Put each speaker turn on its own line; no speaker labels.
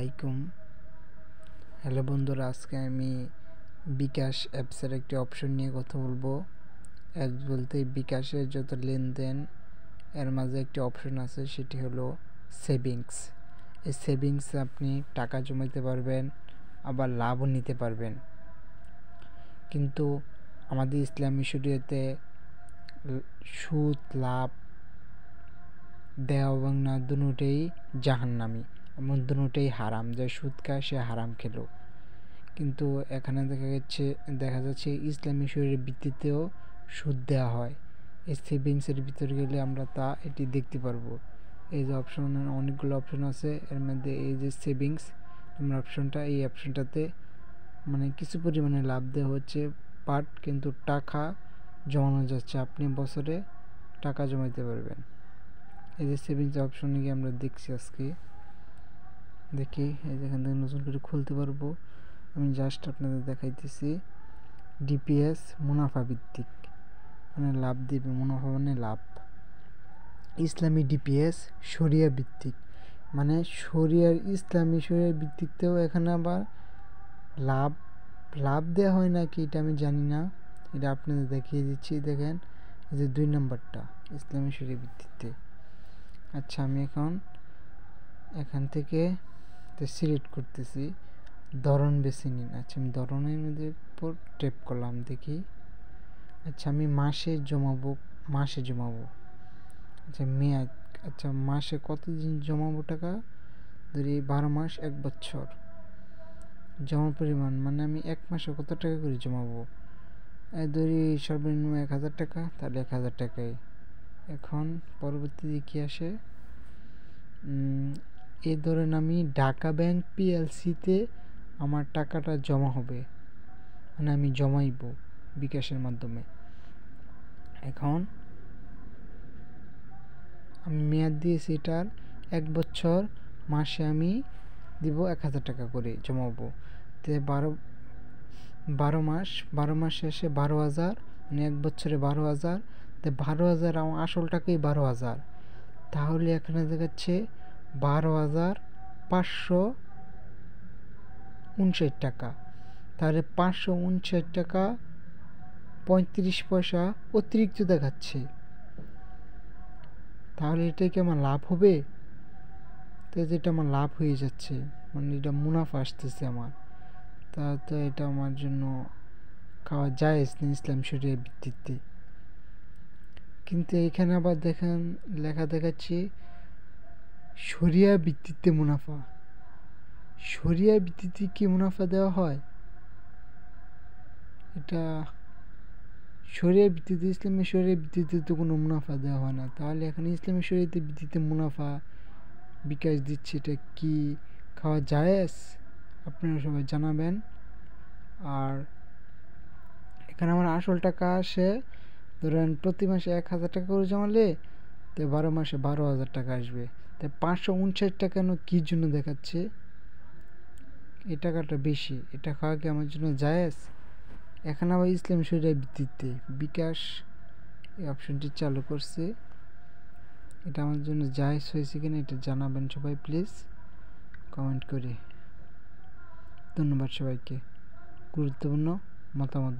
আলাইকুম। হ্যালো বন্ধুরা, আজকে আমি বিকাশ অ্যাপসের একটি অপশন নিয়ে কথা বলবো। অ্যাপস বলতে বিকাশের যত লেনদেন এর মাঝে একটি অপশন আছে, সেটি হলো সেভিংস। এই সেভিংসে আপনি টাকা জমাতে পারবেন, আবার লাভও নিতে পারবেন। কিন্তু আমাদের ইসলামী শরীয়তে সুদ লাভ দেওয়া এবং না দুটোই জাহান্নামী এবং দুটোই হারাম। যে সুদ খায় সে হারাম খেলো। কিন্তু এখানে দেখা যাচ্ছে ইসলামী শরীরের ভিত্তিতেও সুদ দেওয়া হয়। এই সেভিংসের ভিতরে গেলে আমরা এটি দেখতে পারবো। এই যে অনেকগুলো অপশন আছে, এর মধ্যে এই যে সেভিংস নামের অপশনটা, এই অপশনটাতে মানে কিছু পরিমাণে লাভ দেওয়া হচ্ছে, বাট কিন্তু টাকা জমানো যাচ্ছে। আপনি বছরে টাকা জমাইতে পারবেন। এই যে সেভিংস অপশনে গিয়ে আমরা দেখছি, আজকে দেখি এই যেখান থেকে নতুন করে খুলতে পারবো। আমি জাস্ট আপনাদের দেখাইতেছি। ডিপিএস মুনাফা ভিত্তিক, মানে লাভ দিবে, মুনাফা মানে লাভ। ইসলামী ডিপিএস শরিয়া ভিত্তিক, মানে ইসলামী শরিয়ার ভিত্তিতেও এখানে আবার লাভ দেওয়া হয় নাকি এটা আমি জানি না, এটা আপনাদের দেখিয়ে দিচ্ছি। দেখেন এই যে 2 নম্বরটা ইসলামী শরিয়া ভিত্তিতে। আচ্ছা, আমি এখান থেকে সিলেক্ট করতেছি, ধরন বেছে নিন। আচ্ছা, আমি ধরনের মধ্যে উপর ট্যাপ করলাম, দেখি। আচ্ছা, আমি মাসে জমাবো। আচ্ছা, মেয়াদ। আচ্ছা, মাসে কতদিন জমাবো টাকা? ধরি 12 মাস, 1 বছর। জমার পরিমাণ মানে আমি 1 মাসে কত টাকা করে জমাবো? ধরি সর্বনিম্ন 1000 টাকা, তাহলে 1000 টাকাই। এখন পরবর্তীতে কি আসে? এই ধরেন আমি ঢাকা ব্যাংক পিএলসিতে আমার টাকাটা জমা হবে, মানে আমি জমাইব বিকাশের মাধ্যমে। এখন আমি মেয়াদ দিয়েছি এটার 1 বছর, মাসে আমি দিব 1000 টাকা করে জমাবো। তো 12 মাস শেষে 12,000, মানে 1 বছরে 12,000। তো 12,000 আমার আসল টাকাই 12,000। তাহলে এখানে দেখাচ্ছে 12,559 টাকা। তাহলে 559 টাকা 35 পয়সা অতিরিক্ত দেখাচ্ছে। তাহলে এটা কি আমার লাভ হবে? তো যেটা আমার লাভ হয়ে যাচ্ছে, মানে এটা মুনাফা আসতেছে আমার। তো এটা আমার জন্য খাওয়া জায়েজ না ইসলাম শরিয়ার ভিত্তিতে। কিন্তু এখানে আবার দেখেন লেখা দেখাচ্ছে শরিয়া ভিত্তিতে মুনাফা। শরিয়া ভিত্তিতে কি মুনাফা দেওয়া হয়? এটা শরিয়া ভিত্তিতে, ইসলামী শরিয়া ভিত্তিতে তো কোনো মুনাফা দেওয়া হয় না। তাহলে এখানে ইসলামী শরিয়াতে ভিত্তিতে মুনাফা বিকাশ দিচ্ছে, এটা কি খাওয়া জায়েজ? আপনারা সবাই জানাবেন। আর এখানে আমার আসল টাকা আসে, ধরেন প্রতি মাসে 1000 টাকা করে জমালে, তো 12 মাসে 12,000 টাকা আসবে। তাই 559 টাকা কেন, কী জন্য দেখাচ্ছে? এই টাকাটা বেশি, এটা খাওয়া কি আমার জন্য জায়েজ? এখানে আবার ইসলাম শরিয়ার ভিত্তিতে বিকাশ এই অপশনটি চালু করছে, এটা আমার জন্য জায়েজ হয়েছে কিনা এটা জানাবেন সবাই প্লিজ কমেন্ট করে। ধন্যবাদ সবাইকে গুরুত্বপূর্ণ মতামত।